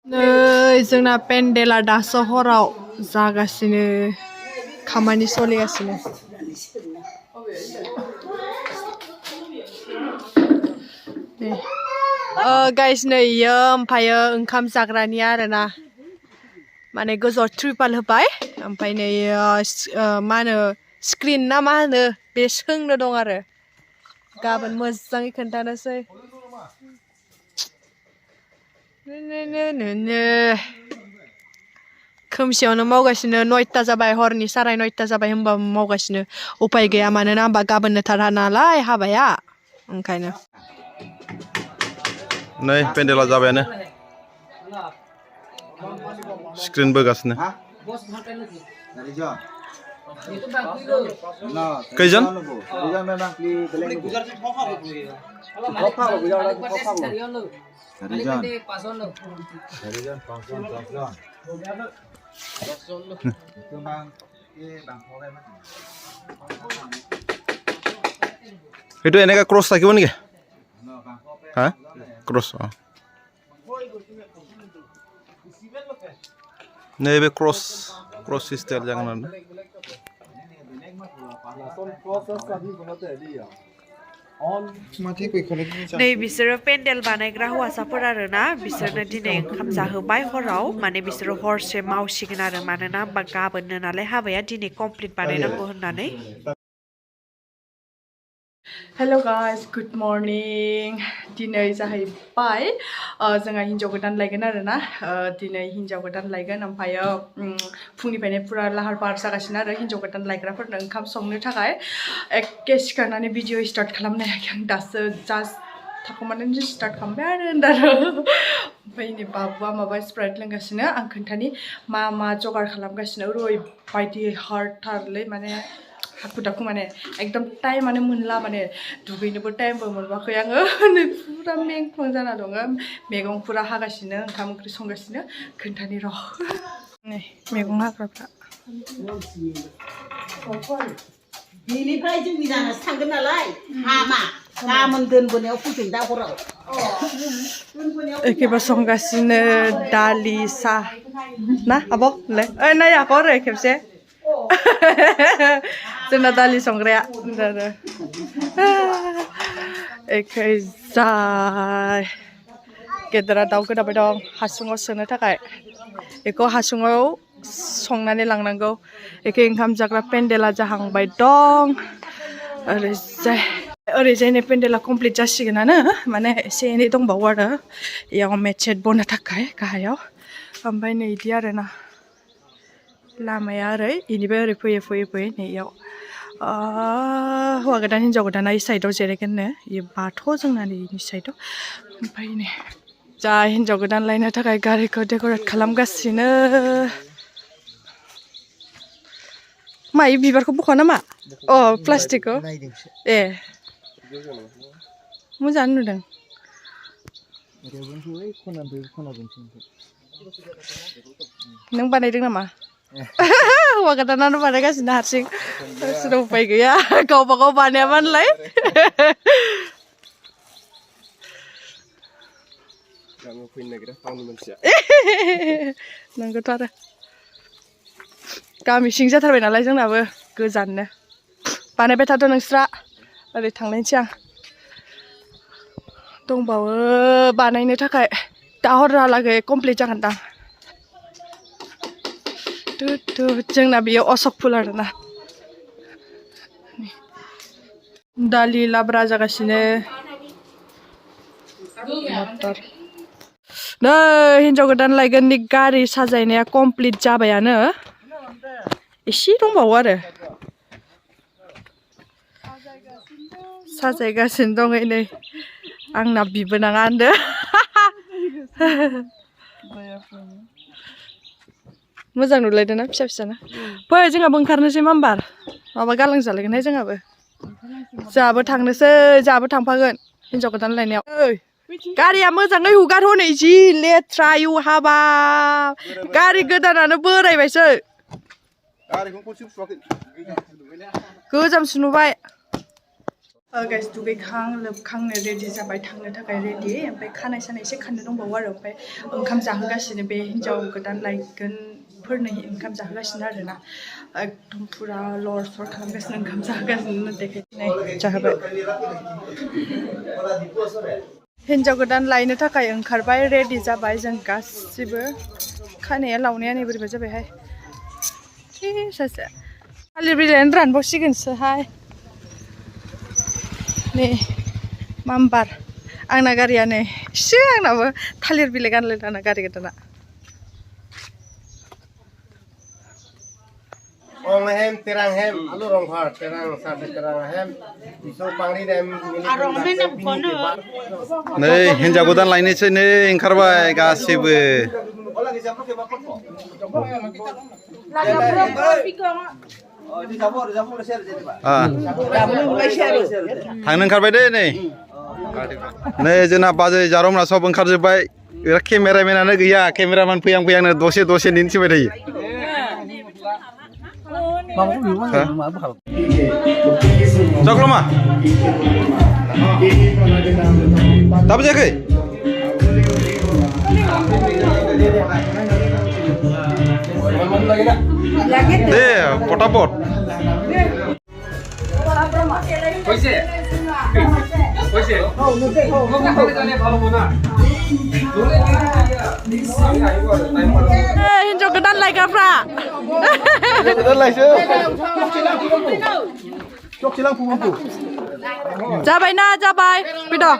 जोंना पेन्डेला दासो हराव जागासिनो खामानि सोलिगासिनो गाइस नै इयो ओमफ्रायो ओंखाम जाग्रानि आरोना माने गोजौआव ट्रिपाल होबाय ओमफ्राय नै मा होनो स्क्रिन ना मा होनो बे सोंनो दं आरो गाबोन मोजाङै खोन्थानोसै खोमसियावनो मावगासिनो 9ता जाबाय हरनि 9:30 जाबाय होमबाबो मावगासिनो उपाय गैया मानोना होमबा गाबोननो थारा नालाय हाबाया ओंखायनो नै पेन्डेला जाबायानो स्क्रिन बोगासिनो खैजन itu এনেকা ক্রস থাকিব নেকি হ্যাঁ cross nebe cross style jangan ada नै बिसोरो पेन्डेल बानायग्रा हौवासाफोर आरोना बिसोरनो दिनै ओंखाम जाहोबाय हराव माने बिसोरो हरसे मावसिगोन आरो मानोना होमबा गाबोननो नालाय हाबाया दिनै कमप्लिट बानायनांगौ होननानै हेलो गाइस गुड मर्निं दिनै जाहैबाय जोंहा हिन्जाव गोदान लायगोन आरोना दिनै हिन्जाव गोदान लायगोन ओमफ्रायो फुंनिफ्रायनो पुरा लाहार फाहार जागासिनो आरो हिन्जाव गोदान लायग्राफोरनो ओंखाम संनो थाखाय एके सिखारनानै भिडिअ स्टार्ट खालामनो हायाखै आं दासो जास्ट थाखोमानानै स्टार्ट खालामबाय आरो ओमफ्राय नै बाबुआ माबा स्प्राइट लोंगासिनो आं खोन्थानि मा मा जगार खालामगासिनो ओरैबायदि हार्डथारलै माने हाखु दाखु माने एकदम टाइमानो मोनला माने दुगैनोबो टाइमबो मोनबाखै आङो नै पुरा मेंख्लं जाना दङ मैगं पुरा हागासिनो ओंखाम ओंख्रि संगासिनो खोन्थानि र' नै मैगं हाग्राफ्रा बेनिफ्राय जोंनि जानासो थांगोन नालाय हामा गाबोन दोनबोनायाव फैगोन दा हराव एखेबा संगासिनो दालि सा ना आब' ले ओइ नाय आब' ओरै खेबसे जोंना दालि संग्राया एखैजाय गेदेरा दाउ गोदाबाय दं हासुङाव सोनो थाखाय बेखौ हासुङाव संनानै लांनांगौ एखे ओंखाम जाग्रा पेन्डेला जाहांबाय दं ओरैजायनि पेन्डेला कमप्लिट जासिगोनानो माने एसे एनै दंबावो आरो इयाव मेट सेट बनो थाखाय गाहायाव ओमफ्राय नै इदि आरोना लामाया ओरै इनिफ्राय ओरै फैयै नै इयाव हौवा गोदान हिन्जाव गोदाना इ साइडआव जिरायगोननो इ बाथ' जोंना नै इनि साइडआव ओमफ्राय नै जा हिन्जाव गोदान लायनो थाखाय गारिखौ डेक'रेट खालामगासिनो मा इ बिबारखौ बख'a नामा अ प्लास्टिकखौ ए मोजाङानो नुदों नों बानायदों नामा हौवा गोदानानो बानायगासिनो हारसिं सोरबा उपाय गैया गावबा गाव बानायाबानोलाय नंगौथ' आरो गामि सिं जाथारबाय नालाय जोंनाबो गोजाननो बानायबाय थाथ' नोंस्रा ओरै थांनायसै आं दंबावो बानायनो थाखाय दा हरहालागै कमप्लिट जागोनदां जोंना बेयो अशक फुल आरोना दालि लाब्रा जागासिनो मटर नै हिन्जाव गोदान लायगोननि गारि साजायनाया कमप्लिट जाबायानो एसे दंबावो आरो साजायगासिनो दङ नै आंना बिबोनाङा होनदो मोजां नुलायदों ना फिसा फिसाना फै जोंहाबो ओंखारनोसै माम्बार माबा गालां जालायगोनहाय जोंहाबो थांनोसै जोंहाबो थांफागोन हिन्जाव गोदान लायनायाव गारिया मोजाङै हुगार हनै जि लेथ्रा आयु हाबा गारि गोदानानो बोरायबायसो गोजाम सुनुबाय गाइस दुगैखां लोबखांनो रेडि जाबाय थांनो थाखाय रेडि ओमफ्राय खानाय सानाय एसे खाननो दंबावो आरो ओमफ्राय ओंखाम जाहोगासिनो बे हिन्जाव गोदान लायगोनफोरनो ओंखाम जाहोगासिनो आरोना एकदम फुरा लर सर खालामगासिनो ओंखाम जाहोगासिनो देखायनाय जाहोबाय हिन्जाव गोदान लायनो थाखाय ओंखारबाय रेडि जाबाय जों गासिबो खानाया लावनाया नै बोरैबा जाबायहाय सासे थालिर बिलाइयानो रानबावसिगोनसोहाय नै माम्बार आंना गारिया नै एसे आंनाबो थालिर बिलाइ गानलायदाना गारि गोदाना Ong hem terang hem alu rong har terang sate terang hem iso pangri dem नै हिन्जाव गोदान लायनोसै नै ओंखारबाय गासिबो थांनो ओंखारबाय दे नै नै जोंना बाजै जारमना सब ओंखारजोब्बाय केमेरामेनानो गैया केमेरामेन फैहांनो दसे दिन्थिबाय थायो Caklama. Tapi jaga. Deh, potapot. Hinjau Gwdan lagi apa? Hinjau Gwdan lagi sih. Cok cilang punggu. Jabai na jabai, pido.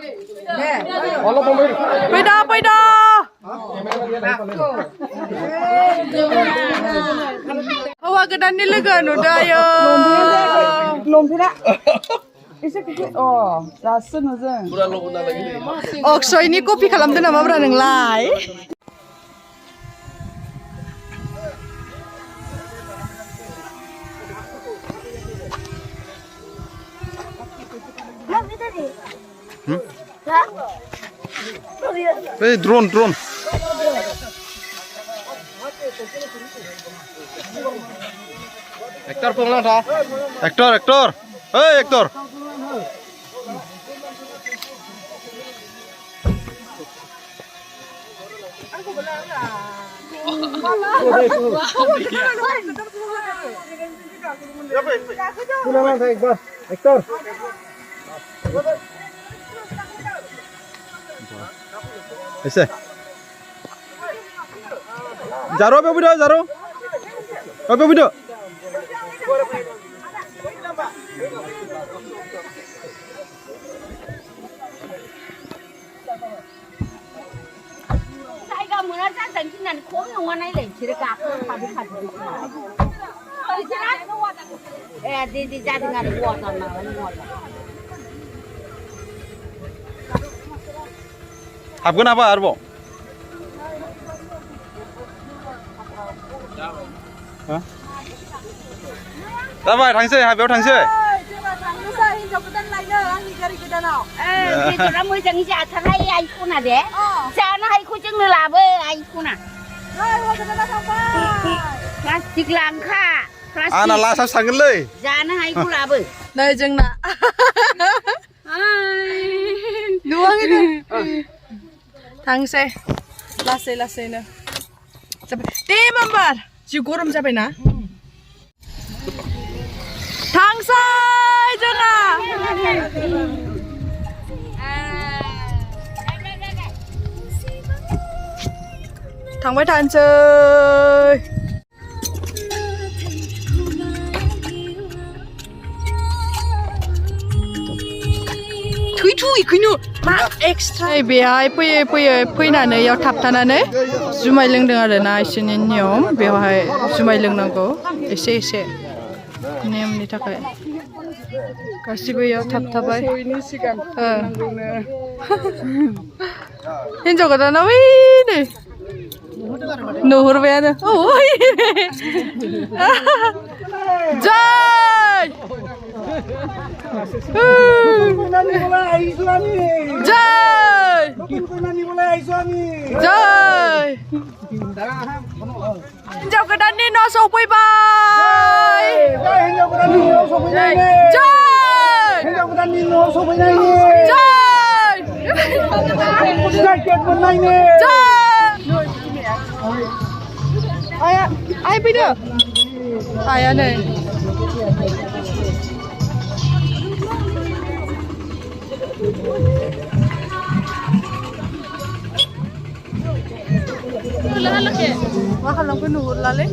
Pido. Hawa Gwdan ni lega nuda yo. Lompira. Isa kiki oh, rasa nuzeng. Okso ini kopi kalam tu nama berapa nenglai? Drone. Aktor pengelang dah. Aktor. Hey, aktor. Aktor. Ese. Jaro apa video? Jaro? Apa video? Habgan apa arbo? Hah? Dapat tangswi, habiau tangswi. Hinjau Gwdan lainnya, ini garis Gwdanau. Itu ramai jangan jatuh lagi aku nak deh. Jangan aku jangan labe aku nak. Plastik langka. Anak lasap sangat leh. Jangan aku labe. Nah jengna. Duang itu. Tangswi, lasai na. Di mambar, cigorom sampai na. Tangswi jengna. Thangbai tansui. Ikunu मा extra बेहाय फैनानै याव थाबथानानै जुमाय लोंदों आरोना इसोरनि नियम बेवहाय जुमाय लोंनांगौ एसे नेमनि थाखाय गासिबो याव थाबथाबाय हिन्जाव गोदाना बै नै नुहुरबायानो जय Jai! Hinjau Gwdan ni no sopaibai! Jai! हिन्जाव गोदाननि न'आव सफैनायनि जाकेट मोननायनि Ai fैदो आया नै मा खालामखो नुहुरलालै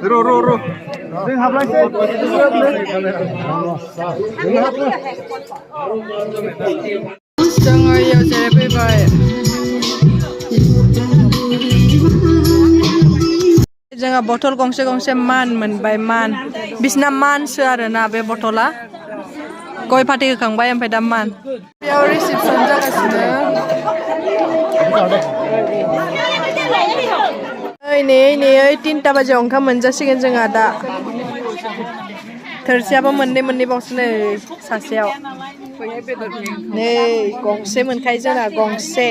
ro जों हाबलायसै जोङो इयाव जिरायफैबाय जोंहा बथल गंसे गंसे मान मोनबाय मान बिसना मानसो आरोना बे बथला गय फाथै होखांबाय ओमफ्राय दा मान बेयाव रिसेपसन जागासिनो नै 3टा बाजियाव ओंखाम मोनजासिगोन जोंहा दा थोरसियाबो मोननै बावसो नै सासेयाव नै गंसे मोनखायो जोंना गंसे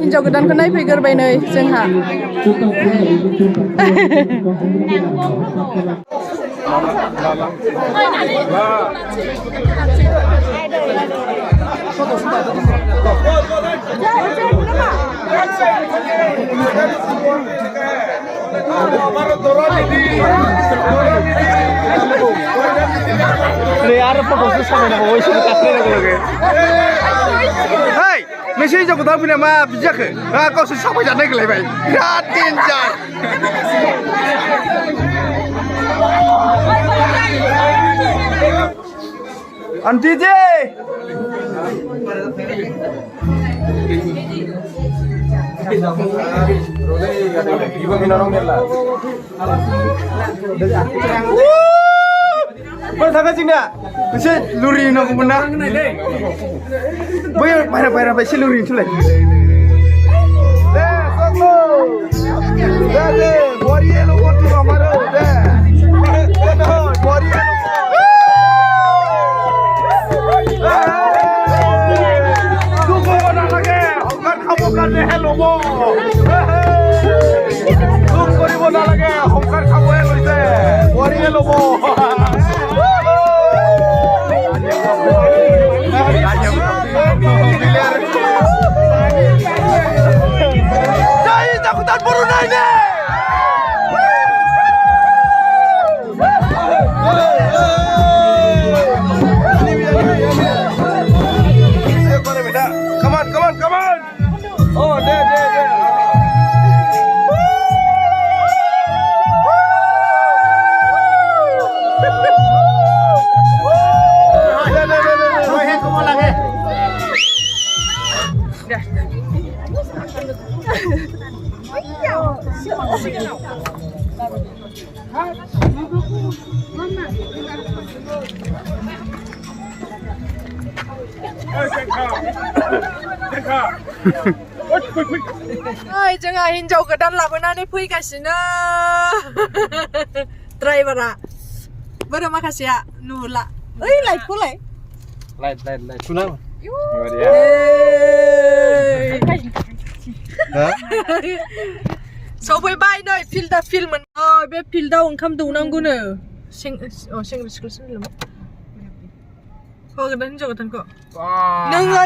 हिन्जाव गोदानखौ नायफैग्रोबाय नै जोंहा Hei, nasi hidup kita punya mah bijak ke? Kau susah banget naik lebai. Gratin jar. Auntie J. Ber थाखा जोंना मोनसे लुरि नांगौमोन ना बै बायरा एसे लुरि थुलाय दे सगलो दे बरिएलो मति हमारो दे बरिएलो दुखो ना लगे हंगार खाबो करने हेलो मो दुख करिबो ना लगे हंगार खाबो हेलो दे बरिएलो मो Come on. Oh, there. Hai, जोंहा हिन्जाव गोदान लाबोनानै फैगासिनो ड्राइभारा बोरो माखासेया नुहुरला ओइ लाइटखौलाय Light. Sulam. सफैबाय नै फिल्डआ फिल्डमोन बे फिल्डआव ओंखाम दौनांगौनो सेंग्रा सिख्लासो होगोन हिन्जाव गोदानखौ नोङो